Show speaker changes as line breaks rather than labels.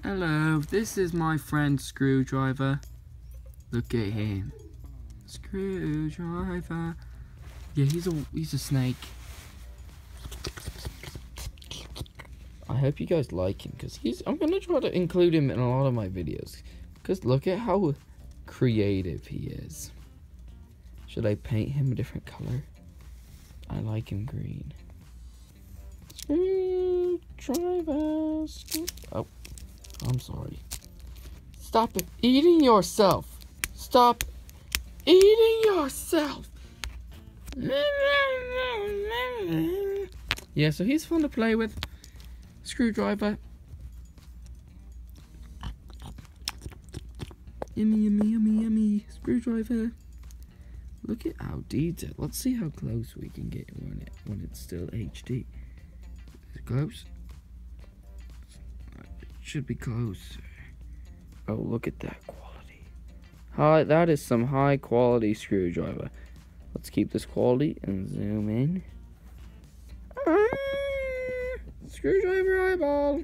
Hello, this is my friend Screwdriver. Look at him. Screwdriver. Yeah, he's a snake. I hope you guys like him, because I'm gonna try to include him in a lot of my videos. Because look at how creative he is. Should I paint him a different color? I like him green. Screwdriver. Oh, I'm sorry. Stop eating yourself. Stop eating yourself. Yeah, so he's fun to play with. Screwdriver. Yummy, yummy, yummy, yummy. Screwdriver. Look at how detailed. Let's see how close we can get when it's still HD. Is it close? It should be close. Oh, look at that quality. That is some high quality Screwdriver. Let's keep this quality and zoom in. Screwdriver eyeball.